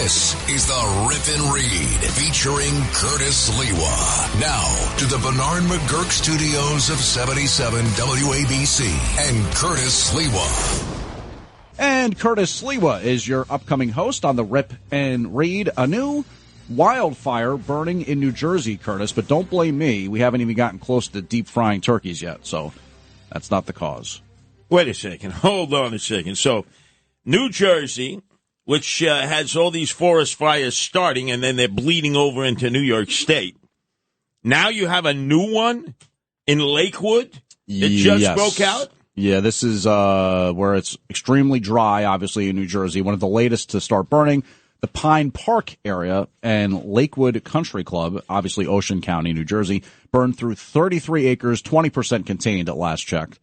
This is the Rip and Read featuring Curtis Sliwa. Now to the Bernard McGurk studios of 77 WABC and Curtis Sliwa. And Curtis Sliwa is your upcoming host on the Rip and Read. A new wildfire burning in New Jersey, Curtis, but don't blame me. We haven't even gotten close to deep frying turkeys yet, so that's not the cause. Wait a second. Hold on a second. So, New Jersey, which has all these forest fires starting, and then they're bleeding over into New York State. Now you have a new one in Lakewood that just broke out? Yeah, this is where it's extremely dry, obviously, in New Jersey. One of the latest to start burning. The Pine Park area and Lakewood Country Club, obviously Ocean County, New Jersey, burned through 33 acres, 20% contained at last check.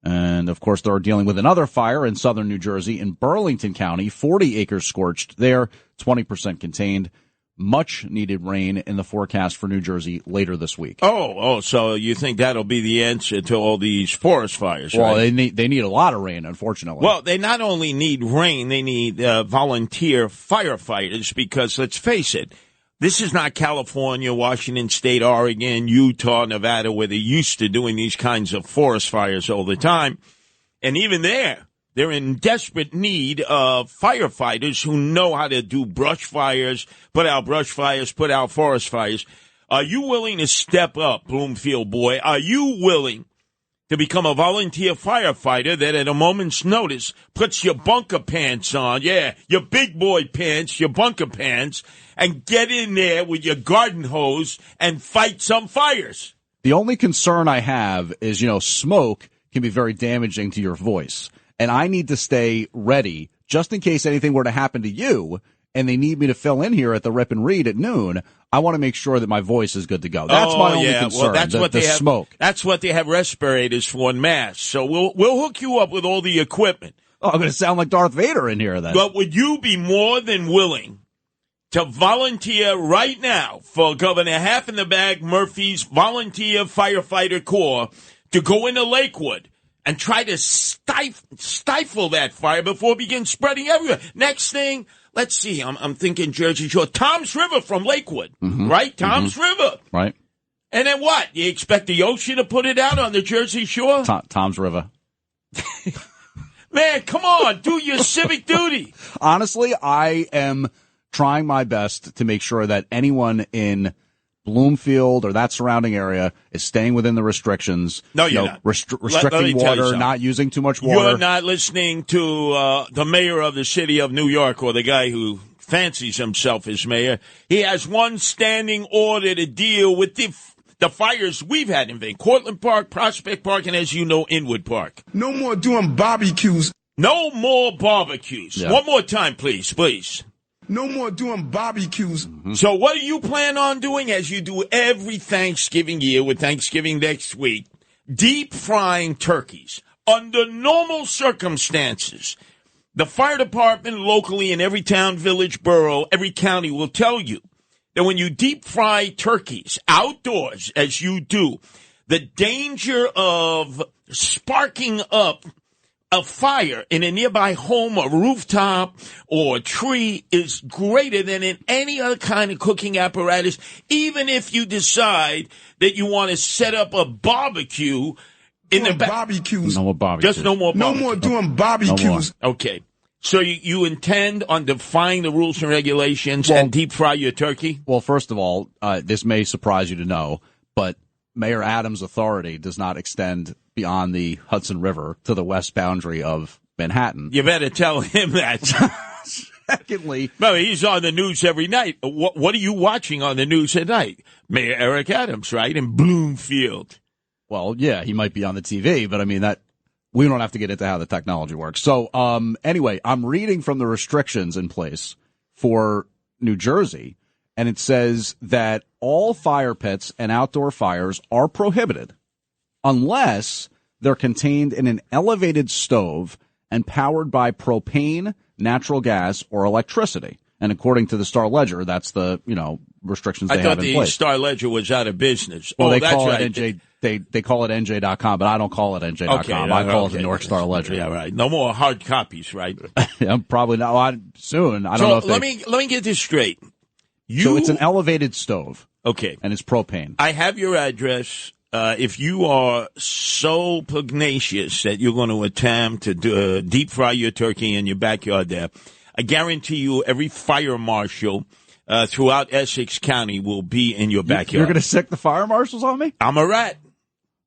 And, of course, they're dealing with another fire in southern New Jersey in Burlington County, 40 acres scorched there, 20% contained. Much needed rain in the forecast for New Jersey later this week. Oh, so you think that'll be the answer to all these forest fires, right? Well, they need a lot of rain, unfortunately. Well, they not only need rain, they need volunteer firefighters because, let's face it, this is not California, Washington State, Oregon, Utah, Nevada, where they're used to doing these kinds of forest fires all the time. And even there, they're in desperate need of firefighters who know how to do brush fires, put out forest fires. Are you willing to step up, Bloomfield boy? Are you willing to become a volunteer firefighter that at a moment's notice puts your bunker pants on, your big boy pants, your bunker pants, and get in there with your garden hose and fight some fires? The only concern I have is, smoke can be very damaging to your voice. And I need to stay ready just in case anything were to happen to you and they need me to fill in here at the Rip and Read at noon. I want to make sure that my voice is good to go. That's my only concern. Well, that's what they have, smoke. That's what they have respirators for en masse. So we'll hook you up with all the equipment. Oh, I'm going to sound like Darth Vader in here then. But would you be more than willing to volunteer right now for Governor Half in the Bag Murphy's Volunteer Firefighter Corps to go into Lakewood and try to stifle that fire before it begins spreading everywhere? Next thing, let's see, I'm thinking Jersey Shore. Tom's River from Lakewood, right? Tom's River. Right. And then what? You expect the ocean to put it out on the Jersey Shore? Tom's River. Man, come on, do your civic duty. Honestly, I am trying my best to make sure that anyone in Bloomfield or that surrounding area is staying within the restrictions. No, you're not. Restricting water, not using too much water. You're not listening to the mayor of the city of New York or the guy who fancies himself as mayor. He has one standing order to deal with the fires we've had in vain. Cortlandt Park, Prospect Park, and as you know, Inwood Park. No more doing barbecues. No more barbecues. Yeah. One more time, please. No more doing barbecues. So what do you plan on doing as you do every Thanksgiving year with Thanksgiving next week? Deep frying turkeys. Under normal circumstances, the fire department locally in every town, village, borough, every county will tell you that when you deep fry turkeys outdoors, as you do, the danger of sparking up a fire in a nearby home, a rooftop, or a tree is greater than in any other kind of cooking apparatus, even if you decide that you want to set up a barbecue in the back. Barbecues. No more barbecues. Just no more barbecues. No more doing barbecues. Okay. So you intend on defying the rules and regulations and deep fry your turkey? Well, first of all, this may surprise you to know, but Mayor Adams' authority does not extend beyond the Hudson River to the west boundary of Manhattan. You better tell him that. Secondly, well, he's on the news every night. What are you watching on the news at night? Mayor Eric Adams, right, in Bloomfield. Well, yeah, he might be on the TV, but I mean that we don't have to get into how the technology works. So, anyway, I'm reading from the restrictions in place for New Jersey, and it says that all fire pits and outdoor fires are prohibited unless they're contained in an elevated stove and powered by propane, natural gas, or electricity. And according to the Star Ledger, that's the, restrictions I they have thought in the place. Star Ledger was out of business. Well, they that's call right. it NJ. They call it NJ.com, but I don't call it NJ.com. Okay, I call it the New York Star Ledger. Yeah, right. No more hard copies, right? Yeah, probably not. Soon. I don't know. If let me get this straight. So it's an elevated stove. Okay, and it's propane. I have your address. If you are so pugnacious that you're going to attempt to deep fry your turkey in your backyard there, I guarantee you every fire marshal throughout Essex County will be in your backyard. You're going to sick the fire marshals on me? I'm a rat.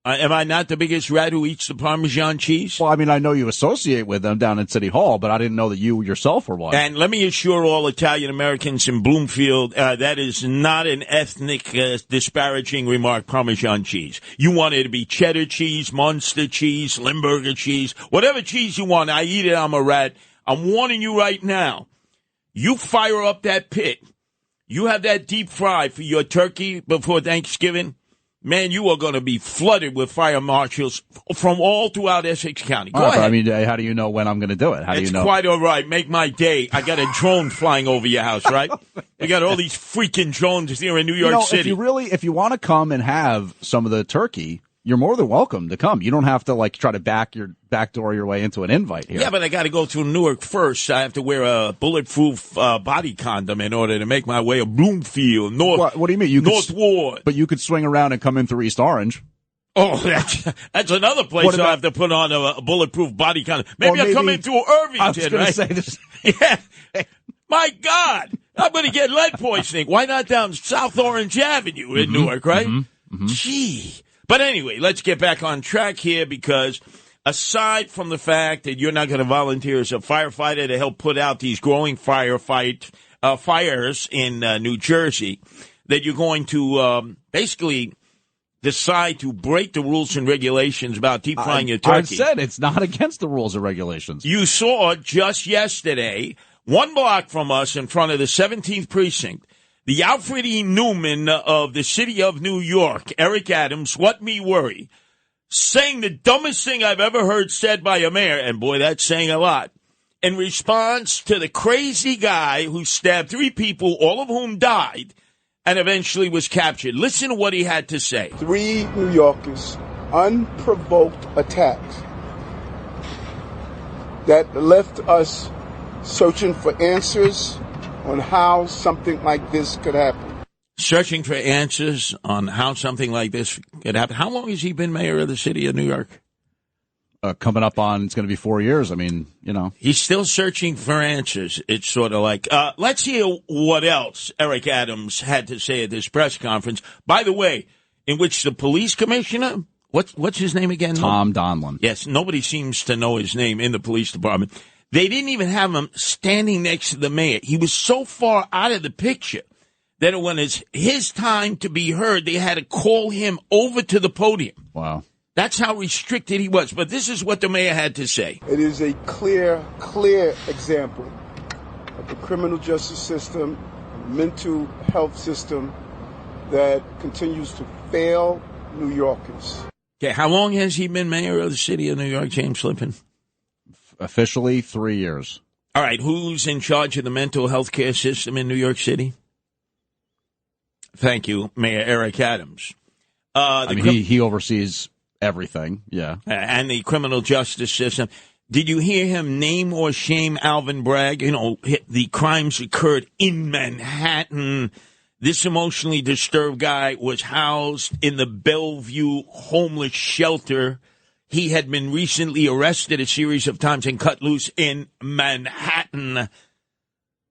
Am I not the biggest rat who eats the Parmesan cheese? Well, I mean, I know you associate with them down in City Hall, but I didn't know that you yourself were one. And let me assure all Italian Americans in Bloomfield, that is not an ethnic disparaging remark, Parmesan cheese. You want it to be cheddar cheese, Munster cheese, Limburger cheese, whatever cheese you want. I eat it, I'm a rat. I'm warning you right now. You fire up that pit. You have that deep fry for your turkey before Thanksgiving. Man, you are going to be flooded with fire marshals from all throughout Essex County. Go ahead. I mean, how do you know when I'm going to do it? How do you know? It's quite all right. Make my day. I got a drone flying over your house, right? We got all these freaking drones here in New York City. If you want to come and have some of the turkey, you're more than welcome to come. You don't have to try to backdoor your way into an invite here. Yeah, but I got to go through Newark first. I have to wear a bulletproof body condom in order to make my way to Bloomfield, North. What do you mean? North Ward. But you could swing around and come in through East Orange. Oh, that's another place I have to put on a bulletproof body condom. Maybe I'll come in through Irvington, I was going to say this. Yeah. My God, I'm going to get lead poisoning. Why not down South Orange Avenue in Newark, right? Gee. But anyway, let's get back on track here because aside from the fact that you're not going to volunteer as a firefighter to help put out these growing fires in New Jersey, that you're going to basically decide to break the rules and regulations about deep frying your turkey. I said it's not against the rules and regulations. You saw just yesterday, 1 block from us in front of the 17th precinct, the Alfred E. Newman of the city of New York, Eric Adams, what me worry, saying the dumbest thing I've ever heard said by a mayor, and boy, that's saying a lot, in response to the crazy guy who stabbed 3 people, all of whom died, and eventually was captured. Listen to what he had to say. 3 New Yorkers, unprovoked attacks that left us searching for answers on how something like this could happen. Searching for answers on how something like this could happen. How long has he been mayor of the city of New York? Coming up on, it's going to be 4 years. I mean, He's still searching for answers. It's sort of like, let's hear what else Eric Adams had to say at this press conference. By the way, in which the police commissioner, what's his name again? Tom Donlin. Yes, nobody seems to know his name in the police department. They didn't even have him standing next to the mayor. He was so far out of the picture that when it's his time to be heard, they had to call him over to the podium. Wow. That's how restricted he was. But this is what the mayor had to say. It is a clear example of the criminal justice system, mental health system that continues to fail New Yorkers. Okay, how long has he been mayor of the city of New York, James Lippin? Officially 3 years. All right, who's in charge of the mental health care system in New York City? Thank you, Mayor Eric Adams. He oversees everything, yeah. And the criminal justice system. Did you hear him name or shame Alvin Bragg? The crimes occurred in Manhattan. This emotionally disturbed guy was housed in the Bellevue homeless shelter. He had been recently arrested a series of times and cut loose in Manhattan.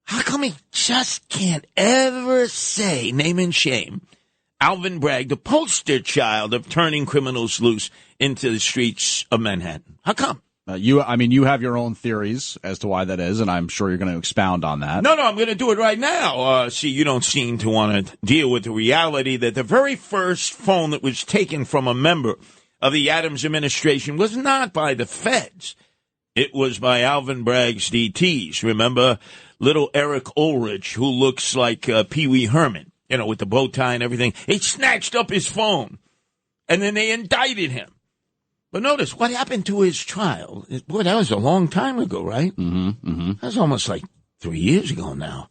How come he just can't ever say, name and shame, Alvin Bragg, the poster child of turning criminals loose into the streets of Manhattan? How come? You have your own theories as to why that is, and I'm sure you're going to expound on that. No, I'm going to do it right now. You don't seem to want to deal with the reality that the very first phone that was taken from a member of the Adams administration was not by the feds. It was by Alvin Bragg's DTs. Remember little Eric Ulrich, who looks like Pee Wee Herman, with the bow tie and everything. They snatched up his phone, and then they indicted him. But notice, what happened to his trial? Boy, that was a long time ago, right? Mm-hmm. That was almost like 3 years ago now.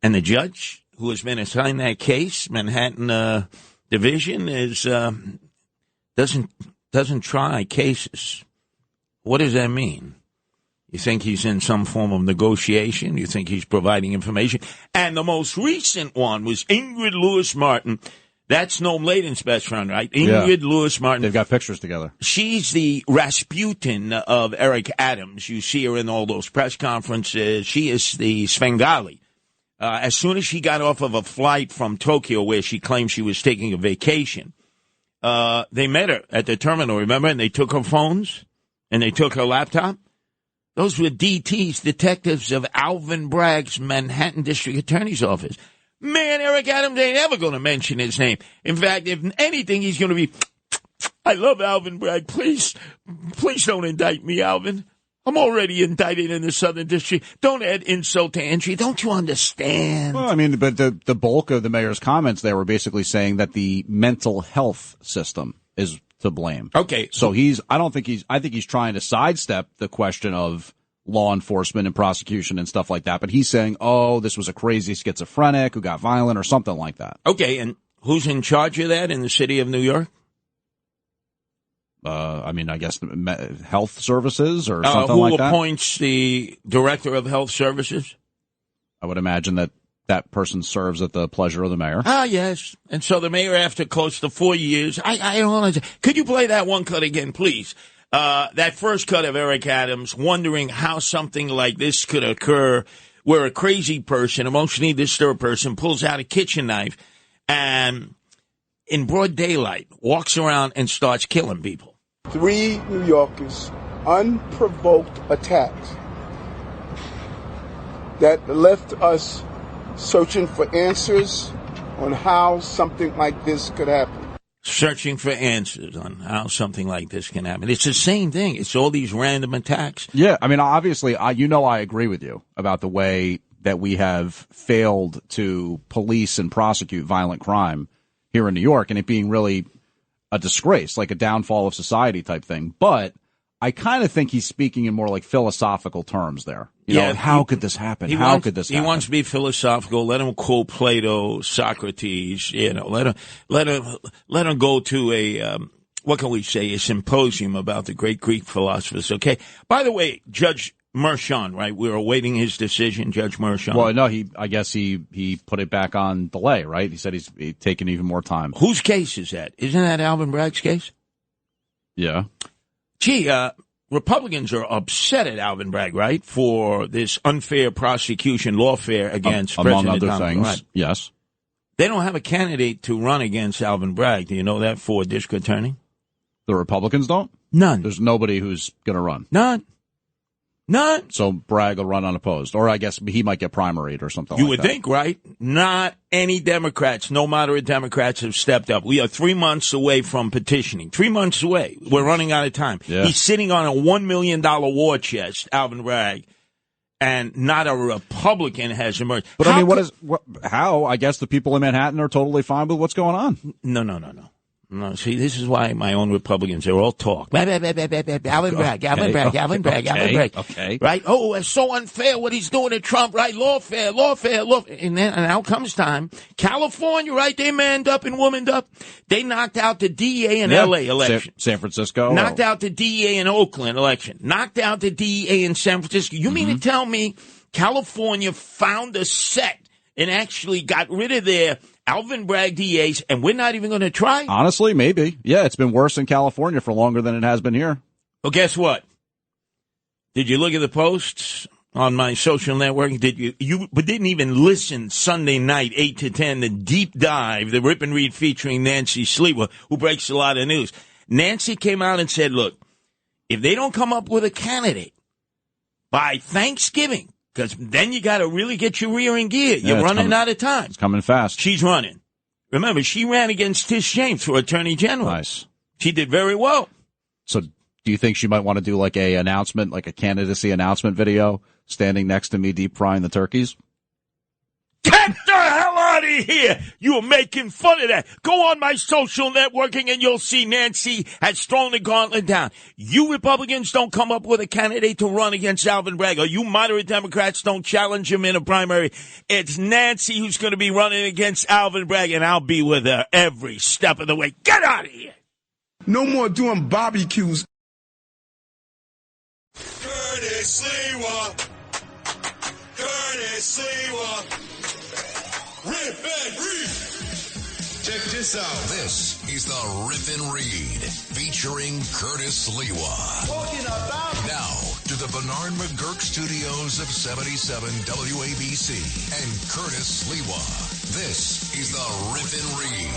And the judge, who has been assigned that case, Manhattan Division, is doesn't try cases. What does that mean? You think he's in some form of negotiation? You think he's providing information? And the most recent one was Ingrid Lewis Martin. That's Noam Laden's best friend, right? Ingrid Lewis Martin. They've got pictures together. She's the Rasputin of Eric Adams. You see her in all those press conferences. She is the Svengali. As soon as she got off of a flight from Tokyo where she claimed she was taking a vacation, they met her at the terminal, remember? And they took her phones and they took her laptop. Those were DTs, detectives of Alvin Bragg's Manhattan District Attorney's Office. Man, Eric Adams ain't ever going to mention his name. In fact, if anything, he's going to be, I love Alvin Bragg. Please don't indict me, Alvin. I'm already indicted in the Southern District. Don't add insult to injury. Don't you understand? Well, I mean, but the bulk of the mayor's comments there were basically saying that the mental health system is to blame. Okay. So I think he's trying to sidestep the question of law enforcement and prosecution and stuff like that. But he's saying, oh, this was a crazy schizophrenic who got violent or something like that. Okay. And who's in charge of that in the city of New York? I mean, I guess health services or something like that. Who appoints the director of health services? I would imagine that person serves at the pleasure of the mayor. Ah, yes. And so the mayor, after close to 4 years, I don't know. Could you play that one cut again, please? That first cut of Eric Adams, wondering how something like this could occur, where a crazy person, emotionally disturbed person, pulls out a kitchen knife and, in broad daylight, walks around and starts killing people. 3 New Yorkers, unprovoked attacks that left us searching for answers on how something like this could happen. Searching for answers on how something like this can happen. It's the same thing. It's all these random attacks. Yeah, I mean, obviously, I agree with you about the way that we have failed to police and prosecute violent crime here in New York, and it being really a disgrace, like a downfall of society type thing. But I kind of think he's speaking in more like philosophical terms there. You know, how could this happen? He wants to be philosophical. Let him quote Plato, Socrates. You know, let him go to a what can we say? A symposium about the great Greek philosophers. Okay. By the way, Judge Mershon, right? We're awaiting his decision, Judge Mershon. Well, no, I guess he put it back on delay, right? He said he's taking even more time. Whose case is that? Isn't that Alvin Bragg's case? Yeah. Gee, Republicans are upset at Alvin Bragg, right, for this unfair prosecution lawfare against President among other Donald things. Trump. Yes. They don't have a candidate to run against Alvin Bragg. Do you know that, for district attorney? The Republicans don't? None. There's nobody who's going to run. None. So Bragg will run unopposed. Or I guess he might get primaried or something like that. You would think, right? Not any Democrats, no moderate Democrats have stepped up. We are 3 months away from petitioning. 3 months away. We're running out of time. Yeah. He's sitting on a $1 million war chest, Alvin Bragg, and not a Republican has emerged. But I mean, how? I guess the people in Manhattan are totally fine with what's going on. No, see, this is why my own Republicans, they're all talk. Alvin Bragg. Okay. Right? Oh, it's so unfair what he's doing to Trump, right? Lawfare. And now comes time. California, right? They manned up and womaned up. They knocked out the DEA in L.A. election. San Francisco. Knocked out the DEA in Oakland election. Knocked out the DEA in San Francisco. You mean to tell me California found a set and actually got rid of their Alvin Bragg DAs, and we're not even going to try? Honestly, maybe. Yeah, it's been worse in California for longer than it has been here. Well, guess what? Did you look at the posts on my social network? Did you didn't even listen Sunday night, 8 to 10, the deep dive, the Rip and Read featuring Nancy Sliwa, who breaks a lot of news. Nancy came out and said, look, if they don't come up with a candidate by Thanksgiving, because then you got to really get your rear in gear. You're running out of time. It's coming fast. She's running. Remember, she ran against Tish James for Attorney General. Nice. She did very well. So do you think she might want to do like a announcement, like a candidacy announcement video, standing next to me deep frying the turkeys? Get the hell out of of here. You are making fun of that. Go on my social networking and you'll see Nancy has thrown the gauntlet down. You Republicans don't come up with a candidate to run against Alvin Bragg, or you moderate Democrats don't challenge him in a primary. It's Nancy who's going to be running against Alvin Bragg, and I'll be with her every step of the way. Get out of here. No more doing barbecues. Curtis Sliwa. Curtis Sliwa. Rip and read. Check this out. This is the Rip and Read featuring Curtis Sliwa. Talking about Now to the Bernard McGurk studios of 77 WABC and Curtis Sliwa. This is the Rip and Read.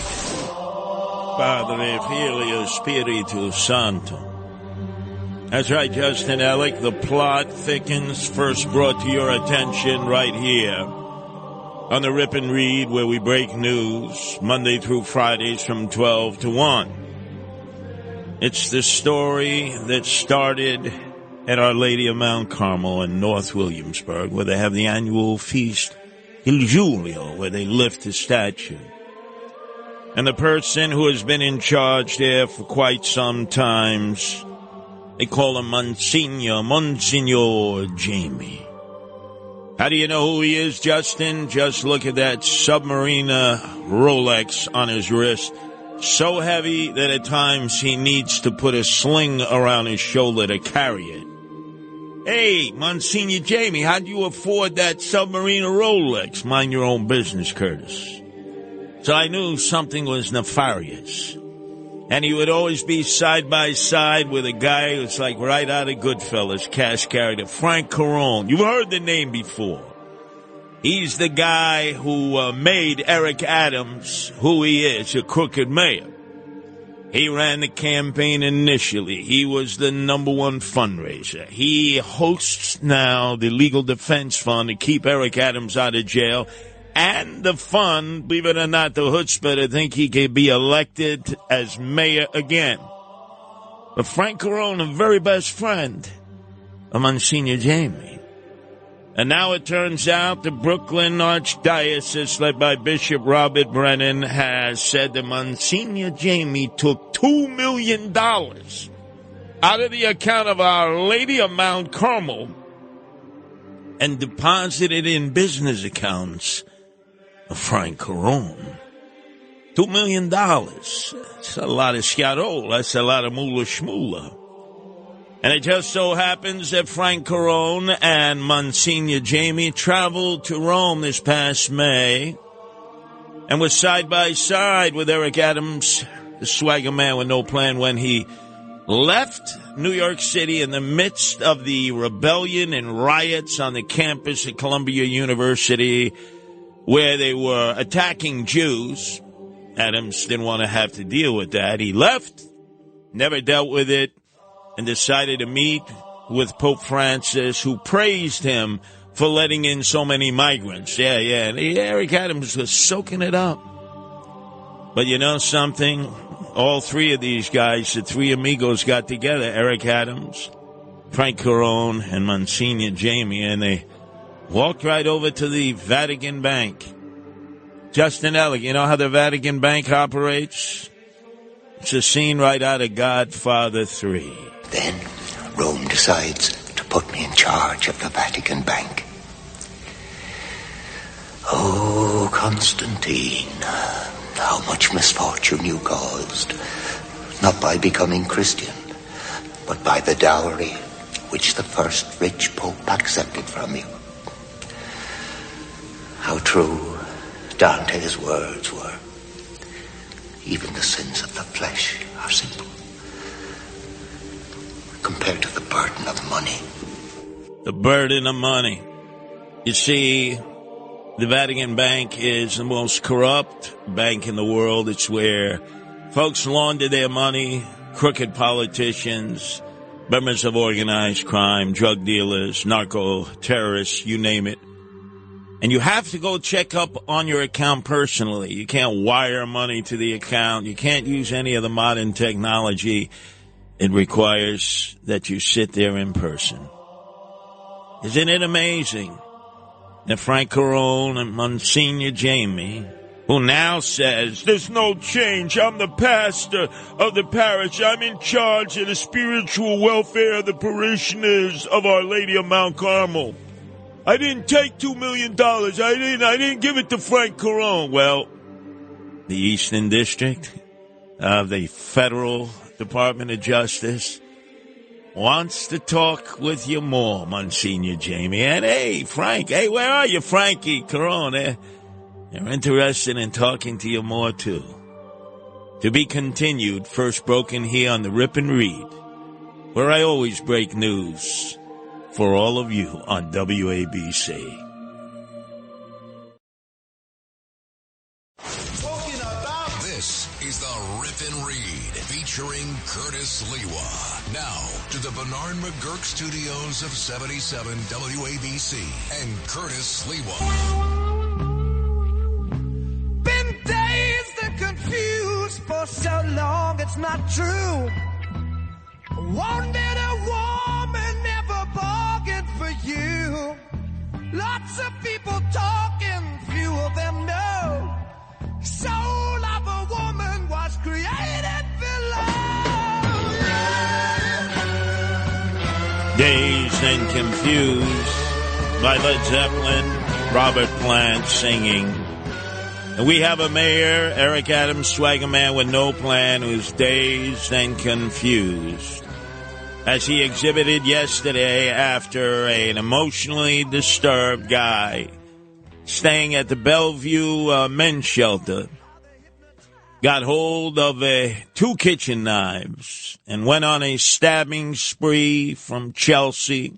Padre, Filio, Spiritu Santo. That's right, Justin Ellick. The plot thickens, first brought to your attention right here on the Rip and Read, where we break news Monday through Fridays from 12 to 1. It's the story that started at Our Lady of Mount Carmel in North Williamsburg, where they have the annual feast Il Giulio, where they lift the statue. And the person who has been in charge there for quite some times, they call him Monsignor Jamie. How do you know who he is, Justin? Just look at that Submarina Rolex on his wrist. So heavy that at times he needs to put a sling around his shoulder to carry it. Hey, Monsignor Jamie, how'd you afford that Submarina Rolex? Mind your own business, Curtis. So I knew something was nefarious. And he would always be side by side with a guy who's like right out of Goodfellas, cast character, Frank Carone. You've heard the name before. He's the guy who made Eric Adams who he is, a crooked mayor. He ran the campaign initially. He was the number one fundraiser. He hosts now the Legal Defense Fund to keep Eric Adams out of jail. And the fund, believe it or not, the chutzpah to think he could be elected as mayor again. But Frank Carone, a very best friend of Monsignor Jamie. And now it turns out the Brooklyn Archdiocese, led by Bishop Robert Brennan, has said that Monsignor Jamie took $2 million out of the account of Our Lady of Mount Carmel and deposited in business accounts of Frank Carone. $2 million. That's a lot of schiarol. That's a lot of moolah shmoolah. And it just so happens that Frank Carone and Monsignor Jamie traveled to Rome this past May and was side by side with Eric Adams, the swagger man with no plan, when he left New York City in the midst of the rebellion and riots on the campus at Columbia University, where they were attacking Jews. Adams didn't want to have to deal with that. He left, never dealt with it, and decided to meet with Pope Francis, who praised him for letting in so many migrants. Yeah. And Eric Adams was soaking it up. But you know something? All three of these guys, the three amigos, got together, Eric Adams, Frank Carone, and Monsignor Jamie, and they walked right over to the Vatican Bank. Justin Ellick, you know how the Vatican Bank operates? It's a scene right out of Godfather 3. Then Rome decides to put me in charge of the Vatican Bank. Oh, Constantine, how much misfortune you caused. Not by becoming Christian, but by the dowry which the first rich pope accepted from you. How true Dante's words were. Even the sins of the flesh are simple compared to the burden of money. The burden of money. You see, the Vatican Bank is the most corrupt bank in the world. It's where folks launder their money, crooked politicians, members of organized crime, drug dealers, narco-terrorists, you name it. And you have to go check up on your account personally. You can't wire money to the account. You can't use any of the modern technology. It requires that you sit there in person. Isn't it amazing that Frank Carone and Monsignor Jamie who now says, there's no change. I'm the pastor of the parish. I'm in charge of the spiritual welfare of the parishioners of Our Lady of Mount Carmel. I didn't take $2 million. I didn't give it to Frank Carone. Well, the Eastern District of the Federal Department of Justice wants to talk with you more, Monsignor Jamie. And hey, Frank, hey, where are you, Frankie Carone? They're interested in talking to you more, too. To be continued, first broken here on the Rip and Read, where I always break news for all of you on WABC. This is the Rip and Read featuring Curtis Sliwa. Now to the Bernard McGurk studios of 77 WABC and Curtis Sliwa. Been dazed and confused for so long, it's not true. Wanted a woman, never bargained for you. Lots of people talking, few of them know. Soul of a woman was created below. Dazed and Confused by Led Zeppelin, Robert Plant singing. And we have a mayor, Eric Adams, swagger man with no plan, who's dazed and confused, as he exhibited yesterday after an emotionally disturbed guy staying at the Bellevue men's shelter got hold of two kitchen knives and went on a stabbing spree from Chelsea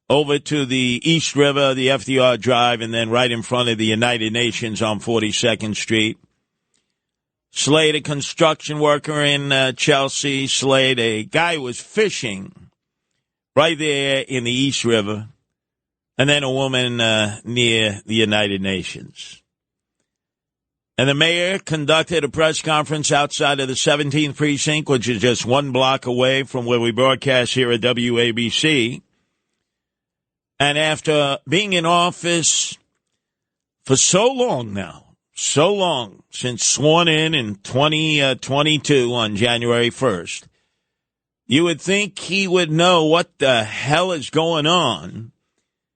over to the East River, the FDR Drive, and then right in front of the United Nations on 42nd Street. Slayed a construction worker in Chelsea. Slayed a guy who was fishing right there in the East River. And then a woman near the United Nations. And the mayor conducted a press conference outside of the 17th precinct, which is just one block away from where we broadcast here at WABC. And after being in office for so long now, so long, since sworn in 2022 on January 1st, you would think he would know what the hell is going on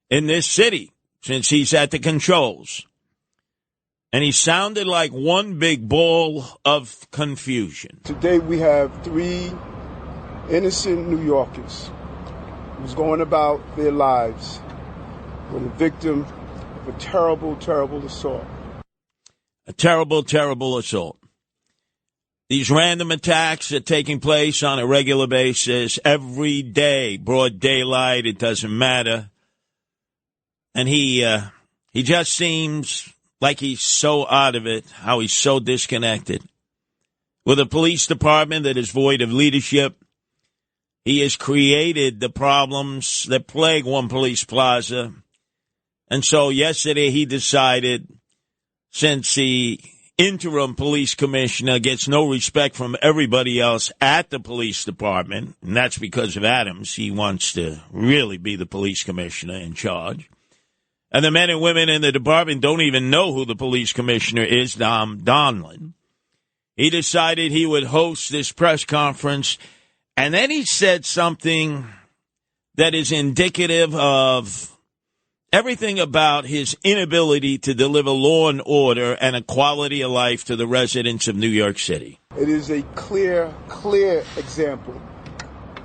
in this city since he's at the controls. And he sounded like one big ball of confusion. Today we have 3 innocent New Yorkers who's going about their lives with a victim of a terrible, terrible assault. A terrible, terrible assault. These random attacks are taking place on a regular basis every day, broad daylight, it doesn't matter. And he just seems like he's so out of it, how he's so disconnected. With a police department that is void of leadership, he has created the problems that plague one police plaza. And so yesterday he decided, since the interim police commissioner gets no respect from everybody else at the police department, and that's because of Adams, he wants to really be the police commissioner in charge. And the men and women in the department don't even know who the police commissioner is, Dom Donlin. He decided he would host this press conference, and then he said something that is indicative of everything about his inability to deliver law and order and a quality of life to the residents of New York City. It is a clear example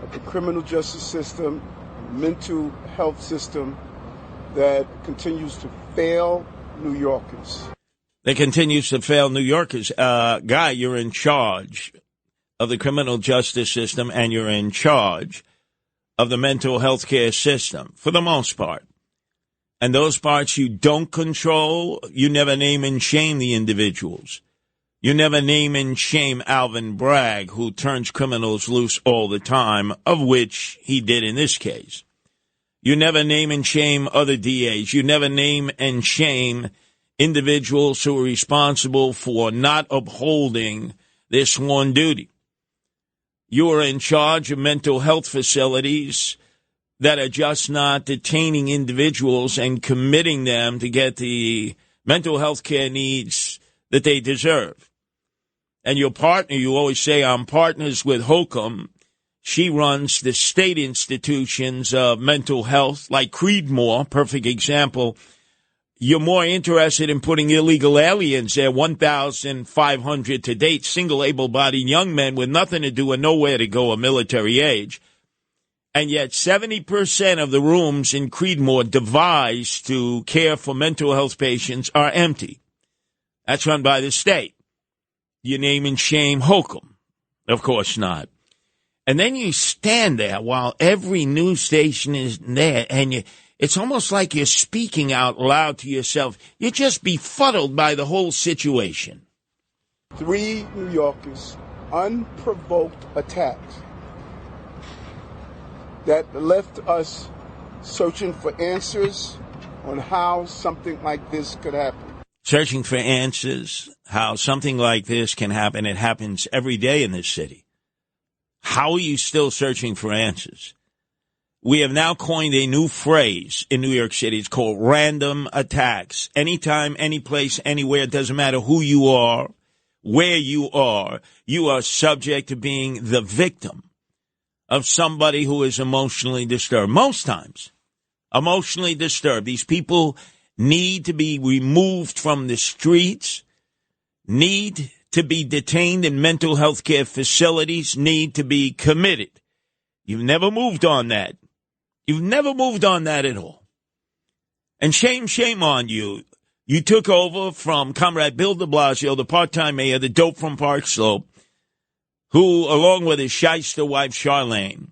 of the criminal justice system, mental health system that continues to fail New Yorkers. That continues to fail New Yorkers. Guy, you're in charge of the criminal justice system and you're in charge of the mental health care system, for the most part. And those parts you don't control, you never name and shame the individuals. You never name and shame Alvin Bragg, who turns criminals loose all the time, of which he did in this case. You never name and shame other DAs. You never name and shame individuals who are responsible for not upholding their sworn duty. You are in charge of mental health facilities that are just not detaining individuals and committing them to get the mental health care needs that they deserve. And your partner, you always say, I'm partners with Holcomb. She runs the state institutions of mental health, like Creedmoor, perfect example. You're more interested in putting illegal aliens there, 1,500 to date, single able-bodied young men with nothing to do and nowhere to go, a military age. And yet 70% of the rooms in Creedmoor devised to care for mental health patients are empty. That's run by the state. You name and shame Holcomb. Of course not. And then you stand there while every news station is there, and it's almost like you're speaking out loud to yourself. You're just befuddled by the whole situation. 3 New Yorkers, unprovoked attacks that left us searching for answers on how something like this could happen. Searching for answers, how something like this can happen. It happens every day in this city. How are you still searching for answers? We have now coined a new phrase in New York City. It's called random attacks. Anytime, any place, anywhere, it doesn't matter who you are, where you are subject to being the victim of somebody who is emotionally disturbed. Most times, emotionally disturbed. These people need to be removed from the streets, need to be detained in mental health care facilities, need to be committed. You've never moved on that. You've never moved on that at all. And shame on you. You took over from Comrade Bill de Blasio, the part-time mayor, the dope from Park Slope, who, along with his shyster wife, Charlene,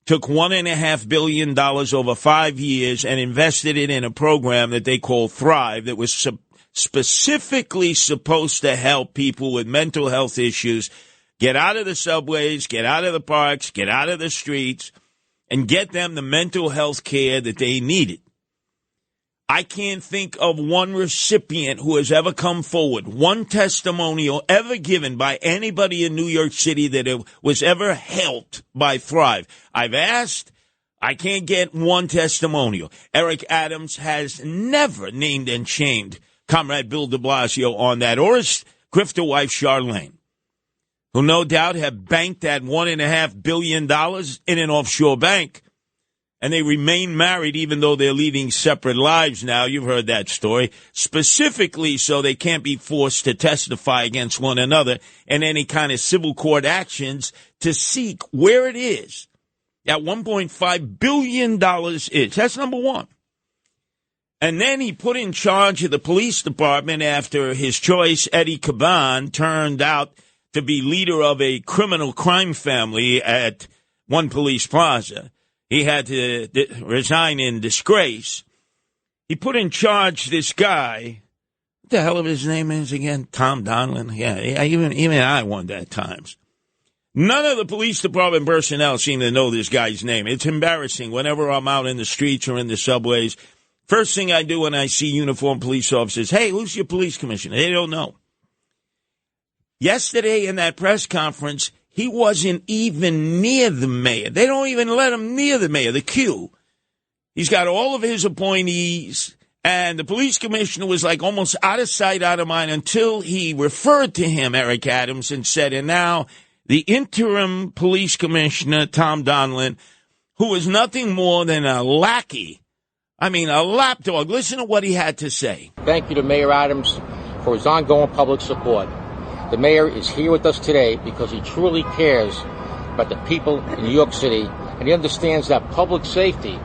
took $1.5 billion over 5 years and invested it in a program that they call Thrive that was specifically supposed to help people with mental health issues get out of the subways, get out of the parks, get out of the streets, and get them the mental health care that they needed. I can't think of one recipient who has ever come forward, one testimonial ever given by anybody in New York City that it was ever helped by Thrive. I've asked. I can't get one testimonial. Eric Adams has never named and shamed Comrade Bill de Blasio on that, or his grifter wife, Charlene, who no doubt have banked that $1.5 billion in an offshore bank. And they remain married even though they're leading separate lives now. You've heard that story. Specifically so they can't be forced to testify against one another in any kind of civil court actions to seek where it is that $1.5 billion is. That's number one. And then he put in charge of the police department after his choice, Eddie Caban, turned out to be leader of a criminal crime family at one police plaza. He had to resign in disgrace. He put in charge this guy. What the hell of his name is again? Tom Donlin. Yeah, even I wondered at times. None of the police department personnel seem to know this guy's name. It's embarrassing. Whenever I'm out in the streets or in the subways, first thing I do when I see uniformed police officers, hey, who's your police commissioner? They don't know. Yesterday in that press conference, he wasn't even near the mayor. They don't even let him near the mayor, the Q. He's got all of his appointees, and the police commissioner was like almost out of sight, out of mind until he referred to him, Eric Adams, and said, and now the interim police commissioner, Tom Donlin, who is nothing more than a lackey. I mean, a lapdog. Listen to what he had to say. Thank you to Mayor Adams for his ongoing public support. The mayor is here with us today because he truly cares about the people in New York City, and he understands that public safety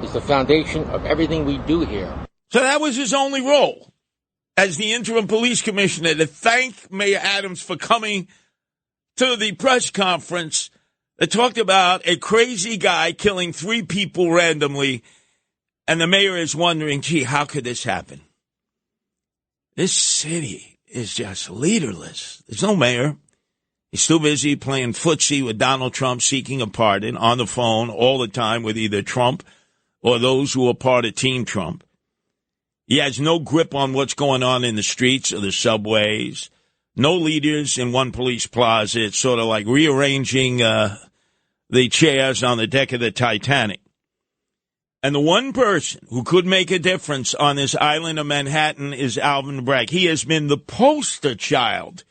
is the foundation of everything we do here. So that was his only role as the interim police commissioner, to thank Mayor Adams for coming to the press conference that talked about a crazy guy killing 3 people randomly, and the mayor is wondering, gee, how could this happen? This city is just leaderless. There's no mayor. He's too busy playing footsie with Donald Trump, seeking a pardon on the phone all the time with either Trump or those who are part of Team Trump. He has no grip on what's going on in the streets or the subways. No leaders in one police plaza. It's sort of like rearranging the chairs on the deck of the Titanic. And the one person who could make a difference on this island of Manhattan is Alvin Bragg. He has been the poster child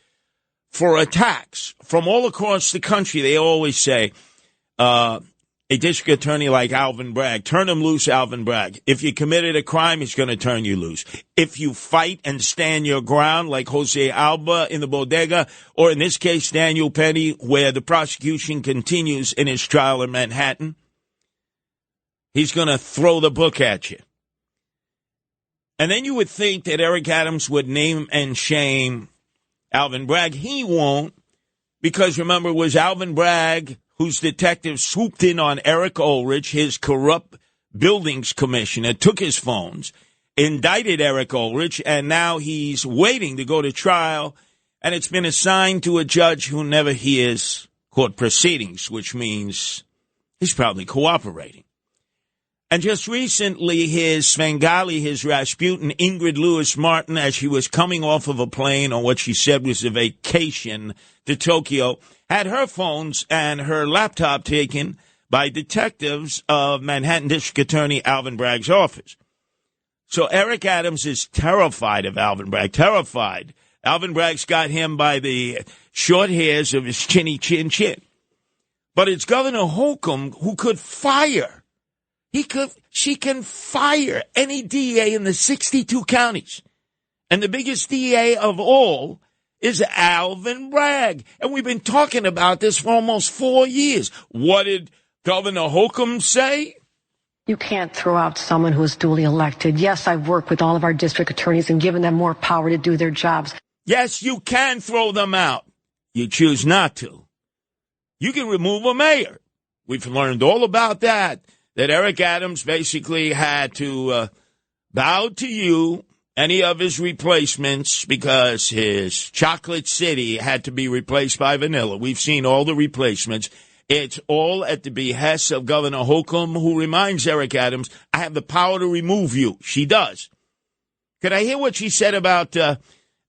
for attacks from all across the country. They always say, a district attorney like Alvin Bragg, turn him loose, Alvin Bragg. If you committed a crime, he's going to turn you loose. If you fight and stand your ground like Jose Alba in the bodega, or in this case, Daniel Penny, where the prosecution continues in his trial in Manhattan, he's going to throw the book at you. And then you would think that Eric Adams would name and shame Alvin Bragg. He won't, because remember, it was Alvin Bragg whose detectives swooped in on Eric Ulrich, his corrupt buildings commissioner, took his phones, indicted Eric Ulrich, and now he's waiting to go to trial, and it's been assigned to a judge who never hears court proceedings, which means he's probably cooperating. And just recently, his Svengali, his Rasputin, Ingrid Lewis Martin, as she was coming off of a plane on what she said was a vacation to Tokyo, had her phones and her laptop taken by detectives of Manhattan District Attorney Alvin Bragg's office. So Eric Adams is terrified of Alvin Bragg, terrified. Alvin Bragg's got him by the short hairs of his chinny chin. But it's Governor Holcomb who could fire. She can fire any DA in the 62 counties. And the biggest DA of all is Alvin Bragg. And we've been talking about this for almost 4 years. What did Governor Holcomb say? You can't throw out someone who is duly elected. Yes, I've worked with all of our district attorneys and given them more power to do their jobs. Yes, you can throw them out. You choose not to. You can remove a mayor. We've learned all about that Eric Adams basically had to bow to you, any of his replacements, because his Chocolate City had to be replaced by Vanilla. We've seen all the replacements. It's all at the behest of Governor Holcomb, who reminds Eric Adams, I have the power to remove you. She does. Could I hear what she said about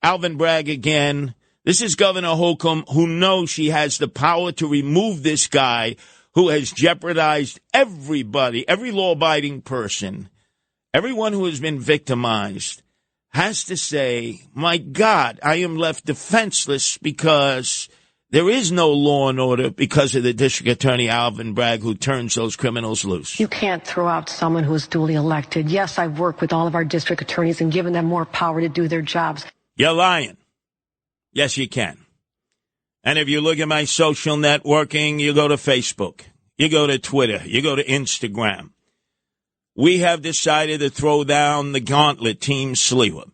Alvin Bragg again? This is Governor Holcomb, who knows she has the power to remove this guy who has jeopardized everybody, every law-abiding person, everyone who has been victimized, has to say, my God, I am left defenseless because there is no law and order because of the district attorney, Alvin Bragg, who turns those criminals loose. You can't throw out someone who is duly elected. Yes, I've worked with all of our district attorneys and given them more power to do their jobs. You're lying. Yes, you can. And if you look at my social networking, you go to Facebook, you go to Twitter, you go to Instagram. We have decided to throw down the gauntlet, Team Sliwa.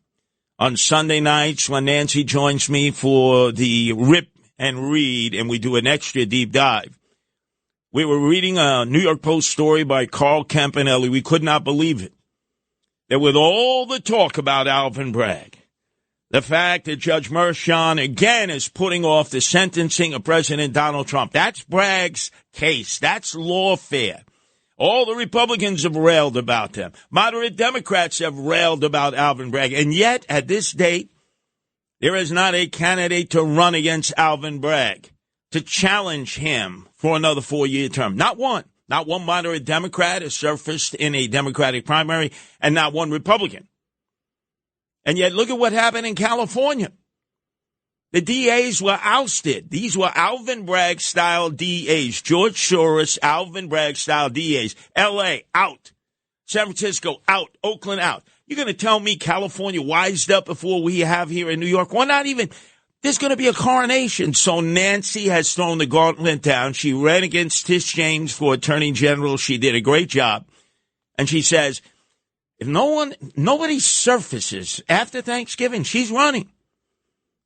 On Sunday nights, when Nancy joins me for the Rip and Read, and we do an extra deep dive, we were reading a New York Post story by Carl Campanelli. We could not believe it. That with all the talk about Alvin Bragg, the fact that Judge Mershon again is putting off the sentencing of President Donald Trump. That's Bragg's case. That's lawfare. All the Republicans have railed about them. Moderate Democrats have railed about Alvin Bragg. And yet, at this date, there is not a candidate to run against Alvin Bragg, to challenge him for another 4-year term. Not one. Not one moderate Democrat has surfaced in a Democratic primary, and not one Republican. And yet, look at what happened in California. The DAs were ousted. These were Alvin Bragg-style DAs. George Soros, Alvin Bragg-style DAs. L.A., out. San Francisco, out. Oakland, out. You're going to tell me California wised up before we have here in New York? Well, not even. There's going to be a coronation. So Nancy has thrown the gauntlet down. She ran against Tish James for Attorney General. She did a great job. And she says, if nobody surfaces after Thanksgiving, she's running.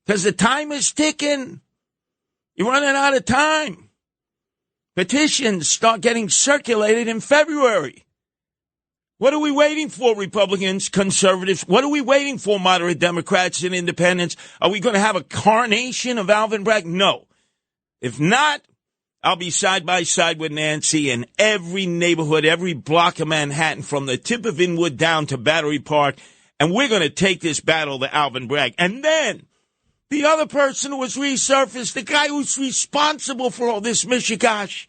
Because the time is ticking. You're running out of time. Petitions start getting circulated in February. What are we waiting for, Republicans, conservatives? What are we waiting for, moderate Democrats and independents? Are we going to have a coronation of Alvin Bragg? No. If not, I'll be side by side with Nancy in every neighborhood, every block of Manhattan, from the tip of Inwood down to Battery Park, and we're going to take this battle to Alvin Bragg. And then the other person who was resurfaced, the guy who's responsible for all this mishigash,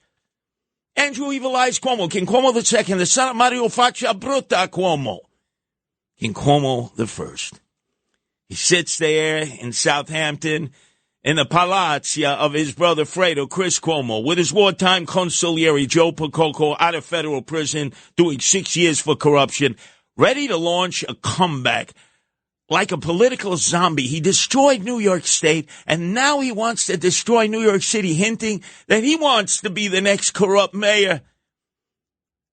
Andrew Evil Eyes Cuomo, King Cuomo II, the son of Mario Faccia Brutta Cuomo, King Cuomo I. He sits there in Southampton in the palazzo of his brother Fredo, Chris Cuomo, with his wartime consigliere, Joe Percoco, out of federal prison, doing 6 years for corruption, ready to launch a comeback. Like a political zombie, he destroyed New York State, and now he wants to destroy New York City, hinting that he wants to be the next corrupt mayor.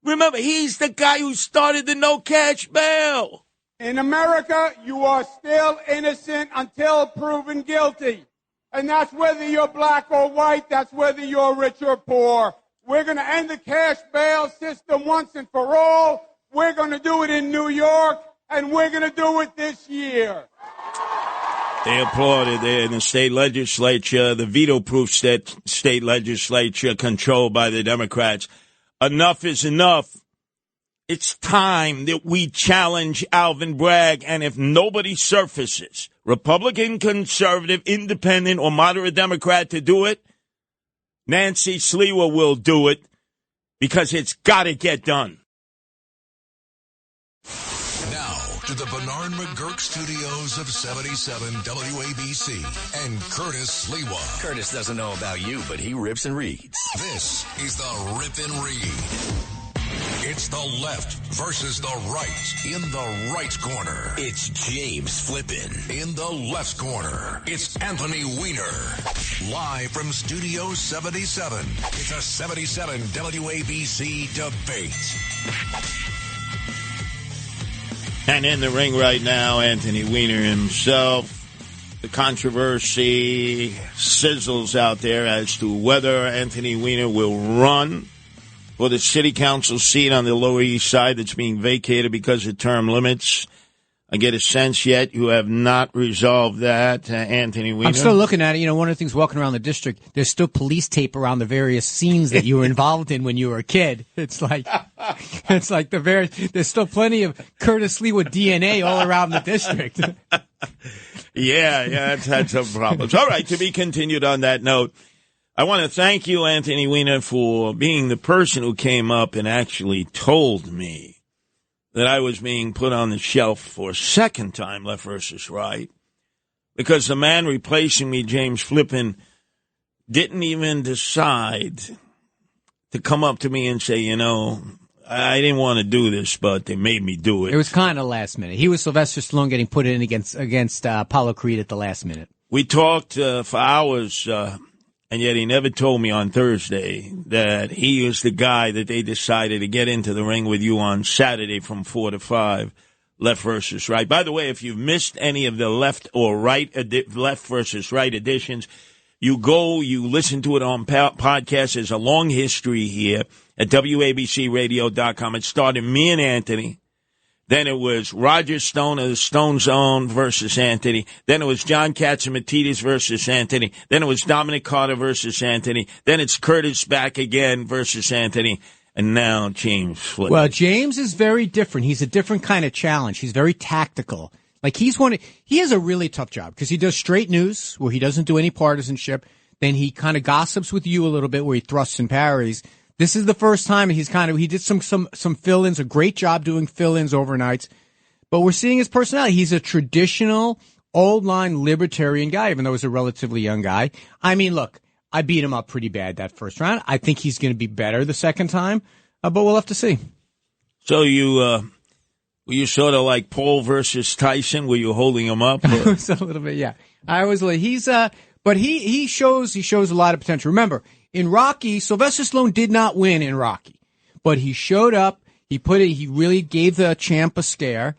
Remember, he's the guy who started the no-cash bail. In America, you are still innocent until proven guilty. And that's whether you're black or white, that's whether you're rich or poor. We're going to end the cash bail system once and for all. We're going to do it in New York. And we're going to do it this year. They applauded there in the state legislature, the veto-proof state legislature controlled by the Democrats. Enough is enough. It's time that we challenge Alvin Bragg. And if nobody surfaces, Republican, conservative, independent, or moderate Democrat to do it, Nancy Sliwa will do it because it's got to get done. To the Bernard McGurk studios of 77 WABC and Curtis Sliwa. Curtis doesn't know about you, but he rips and reads. This is the Rip and Read. It's the left versus the right. In the right corner, it's James Flippin. In the left corner, it's Anthony Weiner. Live from Studio 77, it's a 77 WABC debate. And in the ring right now, Anthony Weiner himself. The controversy sizzles out there as to whether Anthony Weiner will run for the city council seat on the Lower East Side that's being vacated because of term limits. I get a sense yet you have not resolved that, Anthony Weiner. I'm still looking at it. You know, one of the things walking around the district, there's still police tape around the various scenes that you were involved in when you were a kid. It's like there's still plenty of Curtis Sliwa DNA all around the district. Yeah, that's had some problems. All right, to be continued on that note. I want to thank you, Anthony Weiner, for being the person who came up and actually told me that I was being put on the shelf for a second time, left versus right, because the man replacing me, James Flippin, didn't even decide to come up to me and say, you know, I didn't want to do this, but they made me do it. It was kind of last minute. He was Sylvester Stallone getting put in against Apollo Creed at the last minute. We talked for hours, and yet he never told me on Thursday that he is the guy that they decided to get into the ring with you on Saturday from 4 to 5, left versus right. By the way, if you've missed any of the left or right, left versus right editions, you listen to it on podcast. There's a long history here at WABCRadio.com. It started me and Anthony. Then it was Roger Stone of the Stone Zone versus Anthony. Then it was John Catsimatidis versus Anthony. Then it was Dominic Carter versus Anthony. Then it's Curtis back again versus Anthony. And now James Flippin. Well, James is very different. He's a different kind of challenge. He's very tactical. Like he has a really tough job because he does straight news where he doesn't do any partisanship. Then he kind of gossips with you a little bit where he thrusts and parries. This is the first time he did some fill-ins, a great job doing fill-ins overnights. But we're seeing his personality. He's a traditional, old-line libertarian guy, even though he's a relatively young guy. I mean, look, I beat him up pretty bad that first round. I think he's going to be better the second time, but we'll have to see. So were you sort of like Paul versus Tyson? Were you holding him up? A little bit, yeah. I was like, but he shows a lot of potential. Remember, in Rocky, Sylvester Stallone did not win in Rocky, but he showed up. He really gave the champ a scare,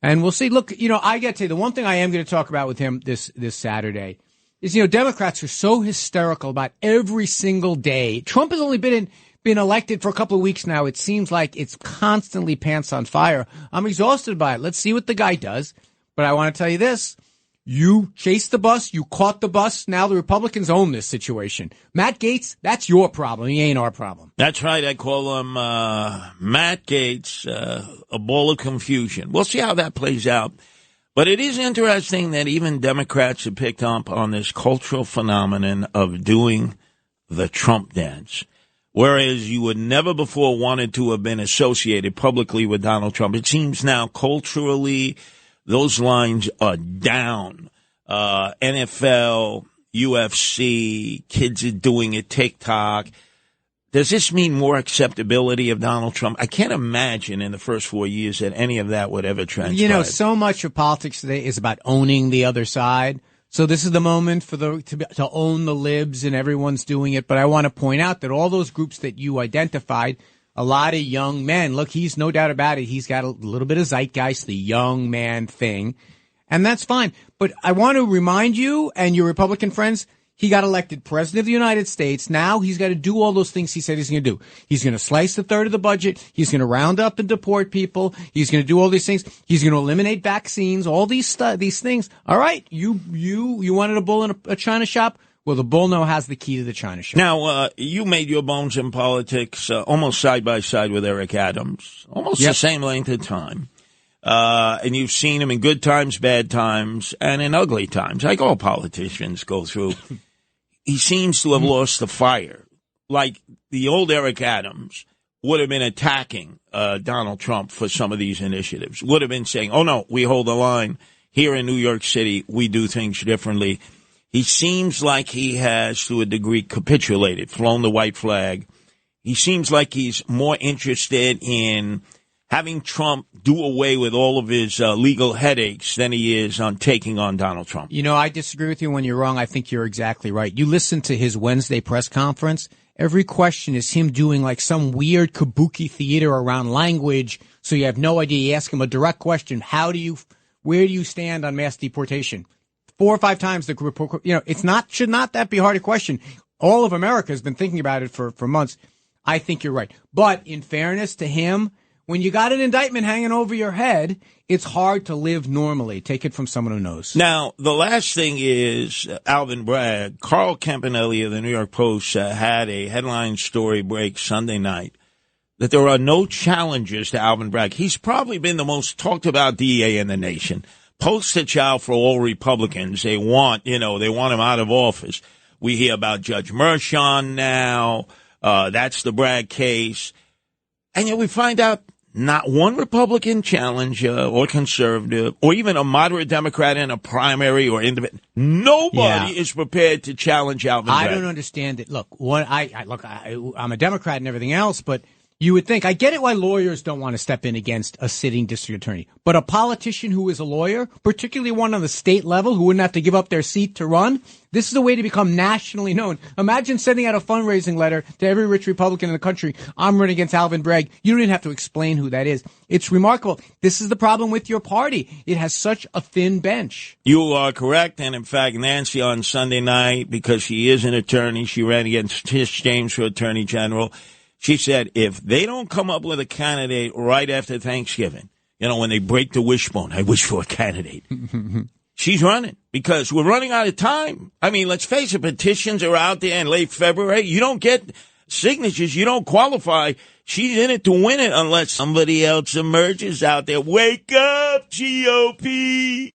and we'll see. Look, I got to tell you, the one thing I am going to talk about with him this Saturday is, Democrats are so hysterical about every single day. Trump has only been elected for a couple of weeks now. It seems like it's constantly pants on fire. I'm exhausted by it. Let's see what the guy does. But I want to tell you this. You chased the bus. You caught the bus. Now the Republicans own this situation. Matt Gaetz, that's your problem. He ain't our problem. That's right. I call him Matt Gaetz, a ball of confusion. We'll see how that plays out. But it is interesting that even Democrats have picked up on this cultural phenomenon of doing the Trump dance. whereas you would never before wanted to have been associated publicly with Donald Trump. It seems now culturally those lines are down. NFL, UFC, kids are doing it, TikTok. Does this mean more acceptability of Donald Trump? I can't imagine in the first 4 years that any of that would ever transpire. You know, so much of politics today is about owning the other side. So this is the moment for to own the libs, and everyone's doing it. But I want to point out that all those groups that you identified, a lot of young men. Look, he's no doubt about it. He's got a little bit of zeitgeist, the young man thing, and that's fine. But I want to remind you and your Republican friends, he got elected president of the United States. Now he's got to do all those things he said he's going to do. He's going to slice a third of the budget. He's going to round up and deport people. He's going to do all these things. He's going to eliminate vaccines, all these things. All right. You wanted a bull in a china shop? Well, the bull now has the key to the china shop. Now, you made your bones in politics almost side by side with Eric Adams, almost the same length of time. And you've seen him in good times, bad times, and in ugly times, like all politicians go through. He seems to have lost the fire. Like the old Eric Adams would have been attacking Donald Trump for some of these initiatives, would have been saying, oh, no, we hold the line. Here in New York City, we do things differently. He seems like he has, to a degree, capitulated, flown the white flag. He seems like he's more interested in having Trump do away with all of his legal headaches than he is on taking on Donald Trump. You know, I disagree with you when you're wrong. I think you're exactly right. You listen to his Wednesday press conference. Every question is him doing like some weird kabuki theater around language, so you have no idea. You ask him a direct question. Where do you stand on mass deportation? 4 or 5 times the report, should not that be hard a question. All of America has been thinking about it for months. I think you're right. But in fairness to him, when you got an indictment hanging over your head, it's hard to live normally. Take it from someone who knows. Now, the last thing is Alvin Bragg. Carl Campanelli of the New York Post had a headline story break Sunday night that there are no challengers to Alvin Bragg. He's probably been the most talked about DA in the nation. Poster child for all Republicans. They want him out of office. We hear about Judge Mershon now. That's the Bragg case. And yet we find out not one Republican challenger or conservative or even a moderate Democrat in a primary or independent. Nobody is prepared to challenge Alvin Bragg. I don't understand it. Look, I'm a Democrat and everything else, but you would think, I get it why lawyers don't want to step in against a sitting district attorney. But a politician who is a lawyer, particularly one on the state level who wouldn't have to give up their seat to run, this is a way to become nationally known. Imagine sending out a fundraising letter to every rich Republican in the country. I'm running against Alvin Bragg. You don't even have to explain who that is. It's remarkable. This is the problem with your party. It has such a thin bench. You are correct. And in fact, Nancy on Sunday night, because she is an attorney, she ran against Tish James for Attorney General. She said, if they don't come up with a candidate right after Thanksgiving, when they break the wishbone, I wish for a candidate. She's running because we're running out of time. I mean, let's face it, petitions are out there in late February. You don't get signatures. You don't qualify. She's in it to win it unless somebody else emerges out there. Wake up, GOP.